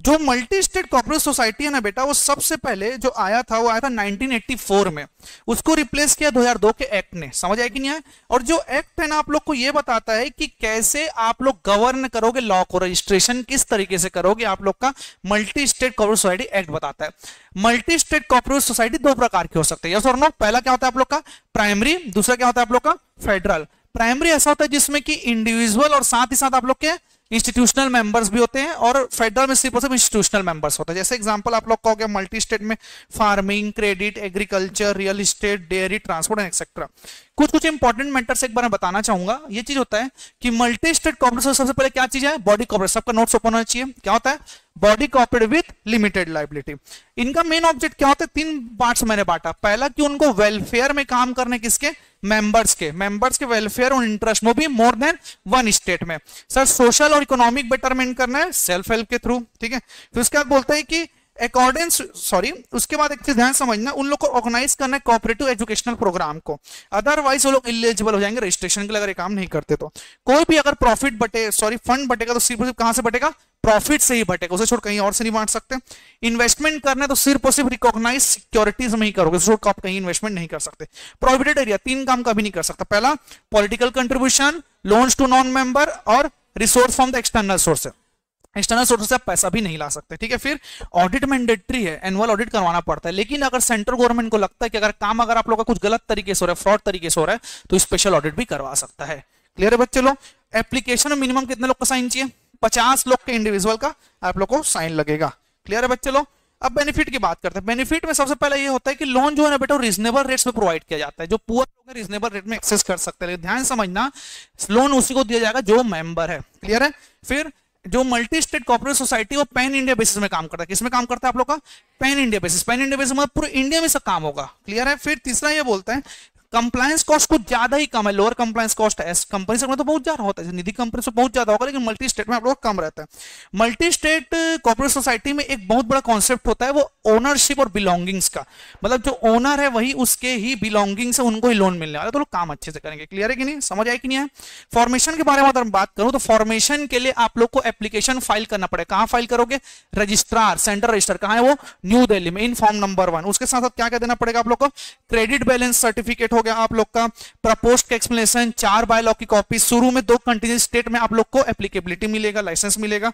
जो multi state corporate society है ना बेटा, वो सबसे पहले जो आया था वो आया था 1984 में, उसको रिप्लेस किया 2002 के एक्ट ने। समझ आया कि नहीं आया? और जो एक्ट है ना आप लोग को ये बताता है कि कैसे आप लोग गवर्न करोगे लॉ को, रजिस्ट्रेशन किस तरीके से करोगे आप लोग का, multi state corporate society act बताता है। मल्टी स्टेट कॉर्पोरेट सोसाइटी दो प्रकार की हो सकती है, यस और नो। पहला क्या होता है आप लोग का प्राइमरी, दूसरा क्या होता है आप लोग का फेडरल। प्राइमरी ऐसा होता है जिसमें कि इंडिविजुअल और साथ ही साथ आप लोग के इंस्टीट्यूशनल मेंबर्स भी होते हैं, और फेडरल में सिर्फ और सिर्फ इंस्टीट्यूशनल मेंबर्स होते हैं। जैसे एग्जांपल आप लोग का हो गया मल्टी स्टेट में farming, credit, agriculture, real estate, dairy, transport and etcetera. कुछ कुछ इंपॉर्टेंट मैटर्स एक बार मैं बताना चाहूंगा। ये चीज होता है कि मल्टी स्टेट कॉर्पोरेशन सबसे पहले क्या चीज है, बॉडी कॉर्पोरेट। सबका नोट्स ओपन होना चाहिए। क्या होता है? Body corporate with limited liability. इनका मेन ऑब्जेक्ट क्या होता है? तीन पार्ट्स मैंने बांटा। पहला कि उनको वेलफेयर में काम करने, किसके? मेंबर्स के वेलफेयर और इंटरेस्ट में भी मोर देन वन स्टेट में। सर सोशल और इकोनॉमिक बेटरमेंट करना है सेल्फ हेल्प के थ्रू, ठीक है। फिर उसके बाद बोलते हैं कि अकॉर्डेंस उसके बाद एक चीज ध्यान समझना, उन लोग को ऑर्गेनाइज करना है कोऑपरेटिव एजुकेशनल प्रोग्राम को, अदरवाइज वो लोग इलिजिबल हो जाएंगे रजिस्ट्रेशन के लिए अगर ये काम नहीं करते तो। कोई भी अगर प्रॉफिट फंड बटेगा तो सिर्फ कहां से बटेगा? प्रॉफिट से ही बटेगा, उसे छोड़ कहीं और से नहीं बांट सकते। इन्वेस्टमेंट करना है तो सिर्फ और सिर्फ रिकॉग्नाइज सिक्योरिटीज में ही करोगे, छोड़ आप कहीं इन्वेस्टमेंट नहीं कर सकते। प्रोहिबिटेड एरिया, तीन काम कभी नहीं कर सकता। पहला political contribution, loans to non member, और resource from the external source. External source से आप पैसा भी नहीं ला सकते, ठीक है। फिर ऑडिट मैंडेटरी है, एनुअल ऑडिट करवाना पड़ता है। लेकिन अगर सेंट्रल गवर्नमेंट को लगता है कि अगर काम अगर आप लोग का कुछ गलत तरीके से हो रहा है, फ्रॉड तरीके से हो रहा है, तो स्पेशल ऑडिट भी करवा सकता है। क्लियर है बच्चे लोग? एप्लीकेशन में मिनिमम कितने लोग का साइन चाहिए? 50 लोग के इंडिविजुअल का आप लोग को साइन लगेगा। क्लियर है बच्चे लोग? अब बेनिफिट की बात करते हैं। बेनिफिट में सबसे पहले ये होता है कि लोन जो है ना बेटा रीजनेबल रेट्स में प्रोवाइड किया जाता है। जो पुअर लोग हैं रीजनेबल रेट में एक्सेस कर सकते हैं, ध्यान समझना, लोन उसी को दिया जाएगा जो मेंबर है। क्लियर है? फिर जो मल्टी स्टेट कॉर्पोरेट सोसाइटी वो पैन इंडिया बेसिस में काम करता है। किसमें काम करता है आप लोग का? Pan India basis. Pan India basis मतलब पूरे इंडिया में सब काम होगा। क्लियर है? फिर तीसरा ये बोलता है कंप्लायंस कॉस्ट कुछ ज्यादा ही कम है, लोअर कंप्लायंस कॉस्ट है। कंपनी से तो बहुत ज्यादा होता है, निधि कंपनी से बहुत ज्यादा होगा, लेकिन मल्टी स्टेट में आप लोग कम रहता है। मल्टी स्टेट कॉर्पोरेट सोसाइटी में एक बहुत बड़ा कॉन्सेप्ट होता है वो ओनरशिप और बिलोंगिंग्स का। मतलब जो ओनर है वही उसके ही बिलोंगिंग्स है, उनको ही लोन मिलने वाला है, तो लोग काम अच्छे से करेंगे। क्लियर है कि नहीं? समझ आए कि नहीं है? फॉर्मेशन के बारे में अगर बात करूं तो फॉर्मेशन के लिए आप लोग को एप्लीकेशन फाइल करना पड़ेगा। कहां फाइल करोगे? रजिस्ट्रार, सेंट्रल रजिस्टर कहां है वो? न्यू दिल्ली में, इन फॉर्म नंबर 1। उसके साथ साथ क्या क्या देना पड़ेगा आप लोग को? क्रेडिट बैलेंस सर्टिफिकेट हो गया आप लोग का, प्रपोज्ड का एक्सप्लेनेशन, 4 बायलॉ की कॉपी। शुरू में 2 कंटीन्यूअस स्टेट में आप लोग को एप्लीकेबिलिटी मिलेगा, लाइसेंस मिलेगा।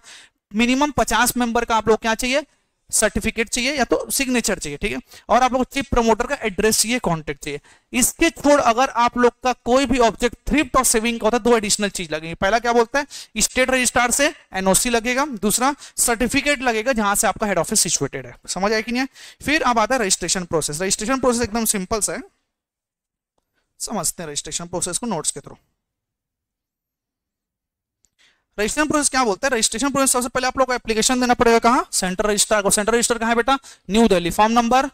मिनिमम 50 मेंबर का आप लोग क्या चाहिए? सर्टिफिकेट चाहिए या तो सिग्नेचर चाहिए, ठीक है। और आप लोग चीफ प्रमोटर का एड्रेस चाहिए, कॉन्टेक्ट चाहिए। इसके छोड़ अगर आप लोग का कोई भी ऑब्जेक्ट थ्रिफ्ट और सेविंग का होता है, 2 एडिशनल चीज लगेगी। पहला क्या बोलता है? स्टेट रजिस्ट्रार से एनओसी लगेगा, दूसरा सर्टिफिकेट लगेगा जहां से आपका हेड ऑफिस सिचुएटेड है। समझ आया कि नहीं है? फिर अब आता है रजिस्ट्रेशन प्रोसेस। रजिस्ट्रेशन प्रोसेस एकदम सिंपल सा है, समझते हैं रजिस्ट्रेशन प्रोसेस को नोट्स के थ्रू। रजिस्ट्रेशन प्रोसेस क्या बोलता है? रजिस्ट्रेशन प्रोसेस सबसे पहले आप लोग को एप्लीकेशन देना पड़ेगा। कहां? सेंट्रल रजिस्ट्रार को। सेंट्रल रजिस्टर कहां है बेटा? New Delhi. Form number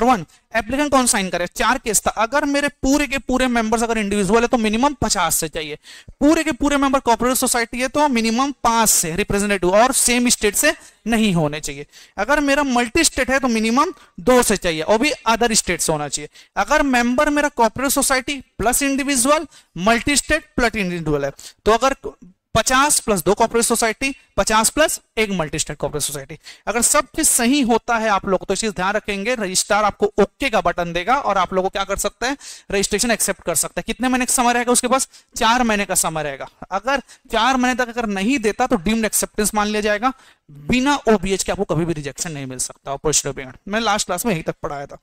1। Applicant कौन साइन करे? 4 केस था। अगर मेरे पूरे के पूरे मेंबर्स अगर इंडिविजुअल है तो मिनिमम 50 से चाहिए। पूरे के पूरे मेंबर कॉर्पोरेट सोसाइटी है तो मिनिमम 5 से रिप्रेजेंटेटिव, और सेम स्टेट से नहीं होने चाहिए। अगर मेरा मल्टी स्टेट है तो मिनिमम 2 से चाहिए, और भी अदर स्टेट से होना चाहिए। अगर मेंबर मेरा corporate society plus individual, multi state plus individual है, तो अगर 50 + 2 corporate society, 50 + 1 multi state corporate society. अगर सब चीज सही होता है आप लोग तो इस चीज ध्यान रखेंगे, रजिस्ट्रार आपको ओके का बटन देगा और आप लोगों को क्या कर सकता है? रजिस्ट्रेशन एक्सेप्ट कर सकता है। कितने महीने का समय रहेगा उसके पास? 4 महीने का समय रहेगा। अगर 4 महीने तक अगर नहीं देता तो डीम्ड एक्सेप्टेंस मान लिया जाएगा। बिना ओबीएच के आपको कभी भी रिजेक्शन नहीं मिल सकता। मैंने लास्ट क्लास में यहीं तक पढ़ाया था।